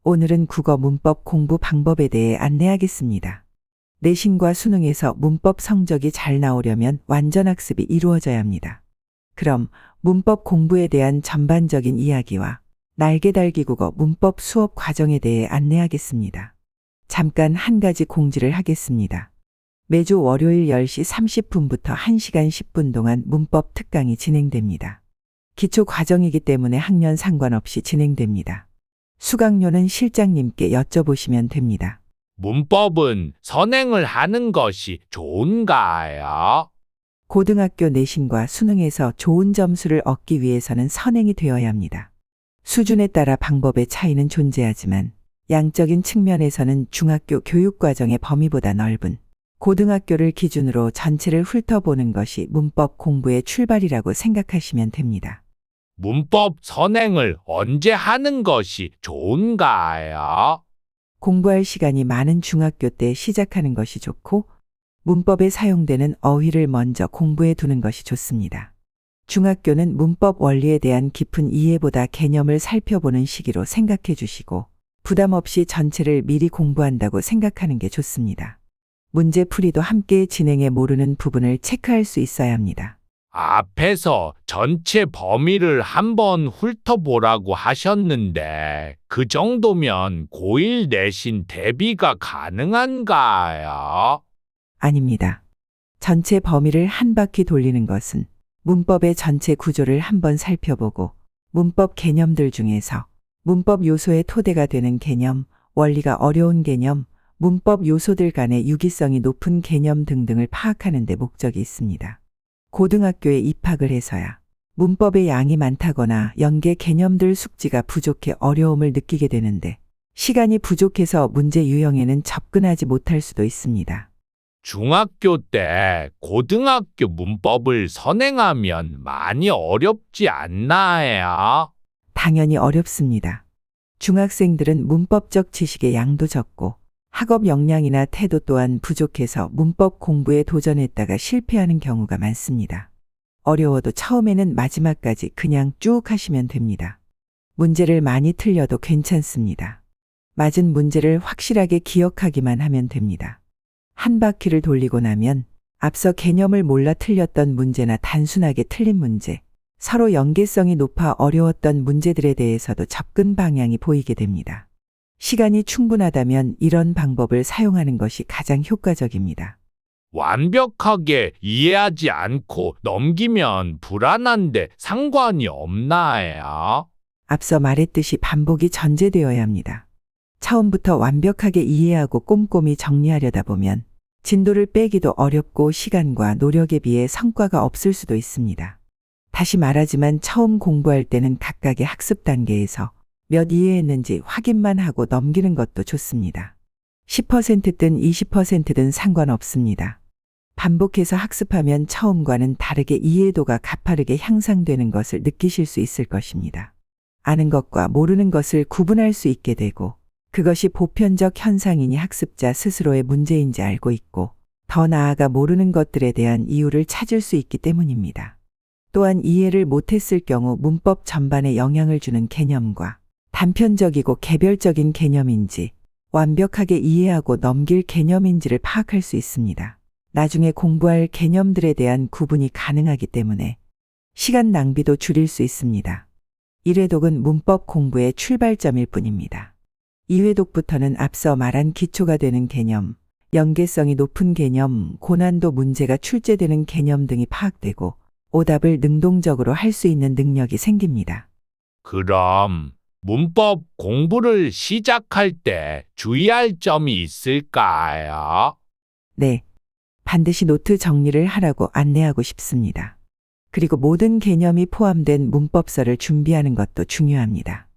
오늘은 국어 문법 공부 방법에 대해 안내하겠습니다. 내신과 수능에서 문법 성적이 잘 나오려면 완전 학습이 이루어져야 합니다. 그럼 문법 공부에 대한 전반적인 이야기와 날개달기 국어 문법 수업 과정에 대해 안내하겠습니다. 잠깐 한 가지 공지를 하겠습니다. 매주 월요일 10시 30분부터 1시간 10분 동안 문법 특강이 진행됩니다. 기초 과정이기 때문에 학년 상관없이 진행됩니다. 수강료는 실장님께 여쭤보시면 됩니다. 문법은 선행을 하는 것이 좋은가요? 고등학교 내신과 수능에서 좋은 점수를 얻기 위해서는 선행이 되어야 합니다. 수준에 따라 방법의 차이는 존재하지만 양적인 측면에서는 중학교 교육과정의 범위보다 넓은 고등학교를 기준으로 전체를 훑어보는 것이 문법 공부의 출발이라고 생각하시면 됩니다. 문법 선행을 언제 하는 것이 좋은가요? 공부할 시간이 많은 중학교 때 시작하는 것이 좋고 문법에 사용되는 어휘를 먼저 공부해 두는 것이 좋습니다. 중학교는 문법 원리에 대한 깊은 이해보다 개념을 살펴보는 시기로 생각해 주시고 부담 없이 전체를 미리 공부한다고 생각하는 게 좋습니다. 문제 풀이도 함께 진행해 모르는 부분을 체크할 수 있어야 합니다. 앞에서 전체 범위를 한번 훑어보라고 하셨는데 그 정도면 고1 내신 대비가 가능한가요? 아닙니다. 전체 범위를 한 바퀴 돌리는 것은 문법의 전체 구조를 한번 살펴보고 문법 개념들 중에서 문법 요소의 토대가 되는 개념, 원리가 어려운 개념, 문법 요소들 간의 유기성이 높은 개념 등등을 파악하는 데 목적이 있습니다. 고등학교에 입학을 해서야 문법의 양이 많다거나 연계 개념들 숙지가 부족해 어려움을 느끼게 되는데 시간이 부족해서 문제 유형에는 접근하지 못할 수도 있습니다. 중학교 때 고등학교 문법을 선행하면 많이 어렵지 않나요? 당연히 어렵습니다. 중학생들은 문법적 지식의 양도 적고 학업 역량이나 태도 또한 부족해서 문법 공부에 도전했다가 실패하는 경우가 많습니다. 어려워도 처음에는 마지막까지 그냥 쭉 하시면 됩니다. 문제를 많이 틀려도 괜찮습니다. 맞은 문제를 확실하게 기억하기만 하면 됩니다. 한 바퀴를 돌리고 나면 앞서 개념을 몰라 틀렸던 문제나 단순하게 틀린 문제, 서로 연계성이 높아 어려웠던 문제들에 대해서도 접근 방향이 보이게 됩니다. 시간이 충분하다면 이런 방법을 사용하는 것이 가장 효과적입니다. 완벽하게 이해하지 않고 넘기면 불안한데 상관이 없나요? 앞서 말했듯이 반복이 전제되어야 합니다. 처음부터 완벽하게 이해하고 꼼꼼히 정리하려다 보면 진도를 빼기도 어렵고 시간과 노력에 비해 성과가 없을 수도 있습니다. 다시 말하지만 처음 공부할 때는 각각의 학습 단계에서 몇 이해했는지 확인만 하고 넘기는 것도 좋습니다. 10%든 20%든 상관없습니다. 반복해서 학습하면 처음과는 다르게 이해도가 가파르게 향상되는 것을 느끼실 수 있을 것입니다. 아는 것과 모르는 것을 구분할 수 있게 되고 그것이 보편적 현상이니 학습자 스스로의 문제인지 알고 있고 더 나아가 모르는 것들에 대한 이유를 찾을 수 있기 때문입니다. 또한 이해를 못했을 경우 문법 전반에 영향을 주는 개념과 단편적이고 개별적인 개념인지 완벽하게 이해하고 넘길 개념인지를 파악할 수 있습니다. 나중에 공부할 개념들에 대한 구분이 가능하기 때문에 시간 낭비도 줄일 수 있습니다. 1회독은 문법 공부의 출발점일 뿐입니다. 2회독부터는 앞서 말한 기초가 되는 개념, 연계성이 높은 개념, 고난도 문제가 출제되는 개념 등이 파악되고 오답을 능동적으로 할 수 있는 능력이 생깁니다. 그럼 문법 공부를 시작할 때 주의할 점이 있을까요? 네, 반드시 노트 정리를 하라고 안내하고 싶습니다. 그리고 모든 개념이 포함된 문법서를 준비하는 것도 중요합니다.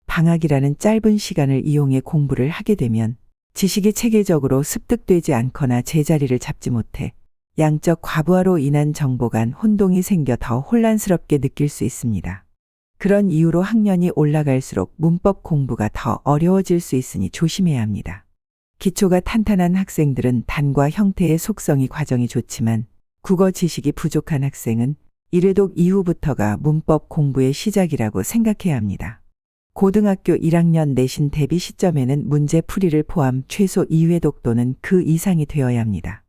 방학이라는 짧은 시간을 이용해 공부를 하게 되면 지식이 체계적으로 습득되지 않거나 제자리를 잡지 못해 양적 과부하로 인한 정보 간 혼동이 생겨 더 혼란스럽게 느낄 수 있습니다. 그런 이유로 학년이 올라갈수록 문법 공부가 더 어려워질 수 있으니 조심해야 합니다. 기초가 탄탄한 학생들은 단과 형태의 속성이 과정이 좋지만 국어 지식이 부족한 학생은 1회독 이후부터가 문법 공부의 시작이라고 생각해야 합니다. 고등학교 1학년 내신 대비 시점에는 문제 풀이를 포함 최소 2회독 또는 그 이상이 되어야 합니다.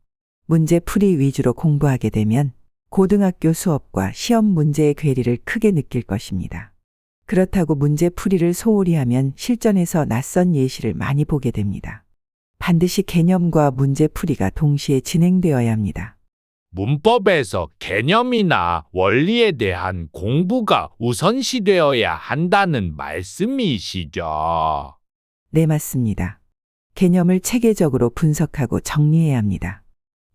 문제 풀이 위주로 공부하게 되면 고등학교 수업과 시험 문제의 괴리를 크게 느낄 것입니다. 그렇다고 문제 풀이를 소홀히 하면 실전에서 낯선 예시를 많이 보게 됩니다. 반드시 개념과 문제 풀이가 동시에 진행되어야 합니다. 문법에서 개념이나 원리에 대한 공부가 우선시되어야 한다는 말씀이시죠? 네, 맞습니다. 개념을 체계적으로 분석하고 정리해야 합니다.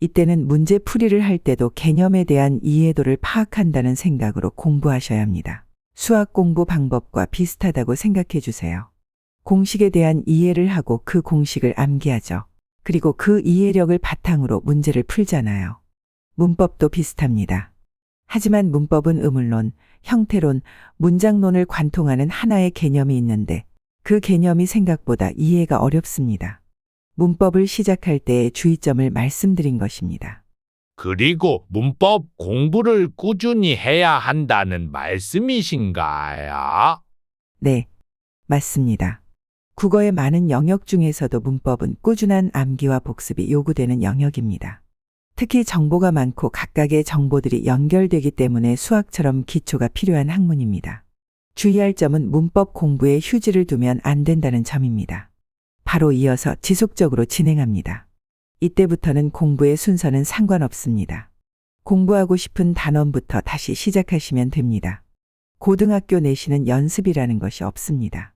이때는 문제 풀이를 할 때도 개념에 대한 이해도를 파악한다는 생각으로 공부하셔야 합니다. 수학 공부 방법과 비슷하다고 생각해 주세요. 공식에 대한 이해를 하고 그 공식을 암기하죠. 그리고 그 이해력을 바탕으로 문제를 풀잖아요. 문법도 비슷합니다. 하지만 문법은 의문론, 형태론, 문장론을 관통하는 하나의 개념이 있는데 그 개념이 생각보다 이해가 어렵습니다. 문법을 시작할 때의 주의점을 말씀드린 것입니다. 그리고 문법 공부를 꾸준히 해야 한다는 말씀이신가요? 네, 맞습니다. 국어의 많은 영역 중에서도 문법은 꾸준한 암기와 복습이 요구되는 영역입니다. 특히 정보가 많고 각각의 정보들이 연결되기 때문에 수학처럼 기초가 필요한 학문입니다. 주의할 점은 문법 공부에 휴지를 두면 안 된다는 점입니다. 바로 이어서 지속적으로 진행합니다. 이때부터는 공부의 순서는 상관없습니다. 공부하고 싶은 단원부터 다시 시작하시면 됩니다. 고등학교 내신은 연습이라는 것이 없습니다.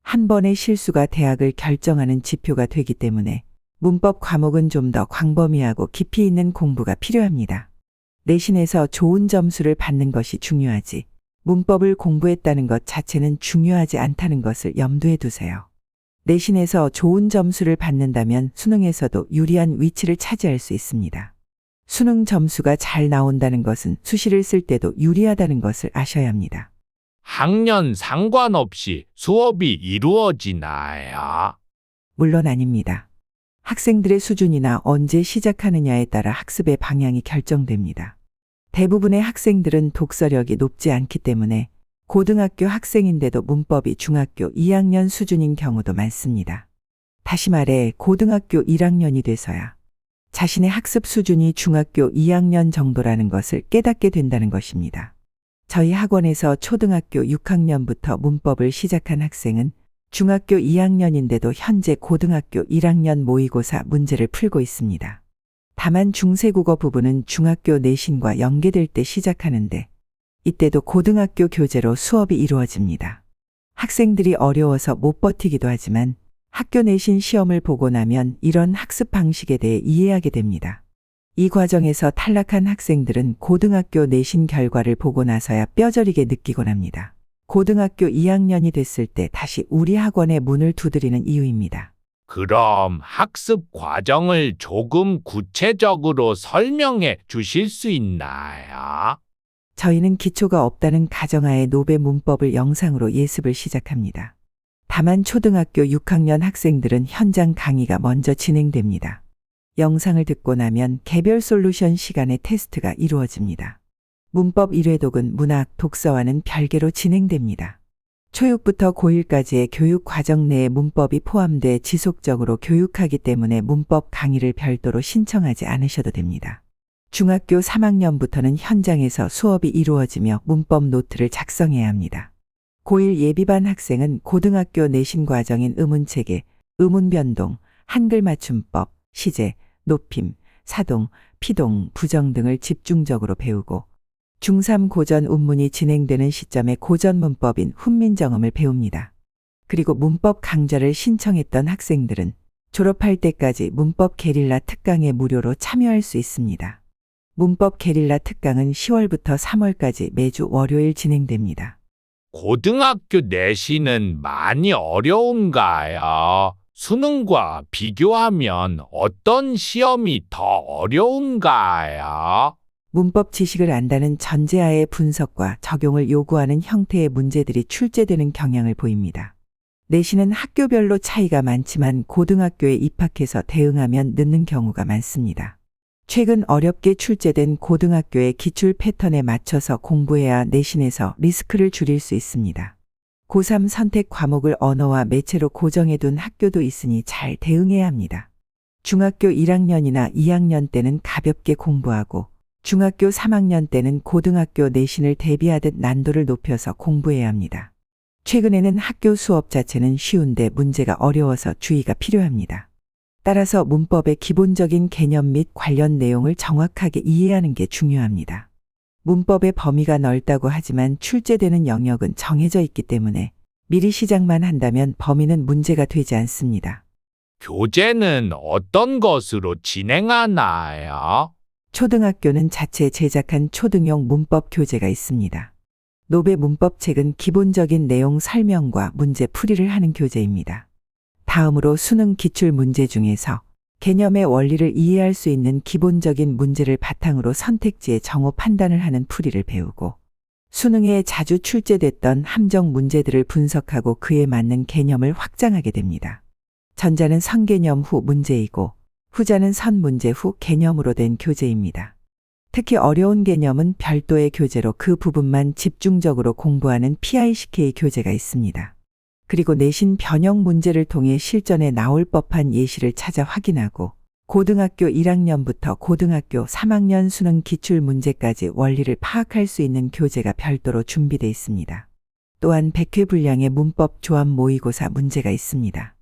한 번의 실수가 대학을 결정하는 지표가 되기 때문에 문법 과목은 좀 더 광범위하고 깊이 있는 공부가 필요합니다. 내신에서 좋은 점수를 받는 것이 중요하지, 문법을 공부했다는 것 자체는 중요하지 않다는 것을 염두에 두세요. 내신에서 좋은 점수를 받는다면 수능에서도 유리한 위치를 차지할 수 있습니다. 수능 점수가 잘 나온다는 것은 수시를 쓸 때도 유리하다는 것을 아셔야 합니다. 학년 상관없이 수업이 이루어지나요? 물론 아닙니다. 학생들의 수준이나 언제 시작하느냐에 따라 학습의 방향이 결정됩니다. 대부분의 학생들은 독서력이 높지 않기 때문에 고등학교 학생인데도 문법이 중학교 2학년 수준인 경우도 많습니다. 다시 말해 고등학교 1학년이 돼서야 자신의 학습 수준이 중학교 2학년 정도라는 것을 깨닫게 된다는 것입니다. 저희 학원에서 초등학교 6학년부터 문법을 시작한 학생은 중학교 2학년인데도 현재 고등학교 1학년 모의고사 문제를 풀고 있습니다. 다만 중세국어 부분은 중학교 내신과 연계될 때 시작하는데 이때도 고등학교 교재로 수업이 이루어집니다. 학생들이 어려워서 못 버티기도 하지만 학교 내신 시험을 보고 나면 이런 학습 방식에 대해 이해하게 됩니다. 이 과정에서 탈락한 학생들은 고등학교 내신 결과를 보고 나서야 뼈저리게 느끼곤 합니다. 고등학교 2학년이 됐을 때 다시 우리 학원에 문을 두드리는 이유입니다. 그럼 학습 과정을 조금 구체적으로 설명해 주실 수 있나요? 저희는 기초가 없다는 가정하에 노베 문법을 영상으로 예습을 시작합니다. 다만 초등학교 6학년 학생들은 현장 강의가 먼저 진행됩니다. 영상을 듣고 나면 개별 솔루션 시간의 테스트가 이루어집니다. 문법 1회독은 문학, 독서와는 별개로 진행됩니다. 초6부터 고1까지의 교육 과정 내에 문법이 포함돼 지속적으로 교육하기 때문에 문법 강의를 별도로 신청하지 않으셔도 됩니다. 중학교 3학년부터는 현장에서 수업이 이루어지며 문법 노트를 작성해야 합니다. 고1 예비반 학생은 고등학교 내신 과정인 의문체계, 의문변동, 한글 맞춤법, 시제, 높임, 사동, 피동, 부정 등을 집중적으로 배우고 중3 고전 운문이 진행되는 시점에 고전 문법인 훈민정음을 배웁니다. 그리고 문법 강좌를 신청했던 학생들은 졸업할 때까지 문법 게릴라 특강에 무료로 참여할 수 있습니다. 문법 게릴라 특강은 10월부터 3월까지 매주 월요일 진행됩니다. 고등학교 내신은 많이 어려운가요? 수능과 비교하면 어떤 시험이 더 어려운가요? 문법 지식을 안다는 전제하에 분석과 적용을 요구하는 형태의 문제들이 출제되는 경향을 보입니다. 내신은 학교별로 차이가 많지만 고등학교에 입학해서 대응하면 늦는 경우가 많습니다. 최근 어렵게 출제된 고등학교의 기출 패턴에 맞춰서 공부해야 내신에서 리스크를 줄일 수 있습니다. 고3 선택 과목을 언어와 매체로 고정해둔 학교도 있으니 잘 대응해야 합니다. 중학교 1학년이나 2학년 때는 가볍게 공부하고 중학교 3학년 때는 고등학교 내신을 대비하듯 난도를 높여서 공부해야 합니다. 최근에는 학교 수업 자체는 쉬운데 문제가 어려워서 주의가 필요합니다. 따라서 문법의 기본적인 개념 및 관련 내용을 정확하게 이해하는 게 중요합니다. 문법의 범위가 넓다고 하지만 출제되는 영역은 정해져 있기 때문에 미리 시작만 한다면 범위는 문제가 되지 않습니다. 교재는 어떤 것으로 진행하나요? 초등학교는 자체 제작한 초등용 문법 교재가 있습니다. 노베 문법책은 기본적인 내용 설명과 문제 풀이를 하는 교재입니다. 다음으로 수능 기출 문제 중에서 개념의 원리를 이해할 수 있는 기본적인 문제를 바탕으로 선택지의 정오 판단을 하는 풀이를 배우고 수능에 자주 출제됐던 함정 문제들을 분석하고 그에 맞는 개념을 확장하게 됩니다. 전자는 선개념 후 문제이고 후자는 선문제 후 개념으로 된 교재입니다. 특히 어려운 개념은 별도의 교재로 그 부분만 집중적으로 공부하는 PICK 교재가 있습니다. 그리고 내신 변형 문제를 통해 실전에 나올 법한 예시를 찾아 확인하고 고등학교 1학년부터 고등학교 3학년 수능 기출 문제까지 원리를 파악할 수 있는 교재가 별도로 준비되어 있습니다. 또한 100회 분량의 문법 조합 모의고사 문제가 있습니다.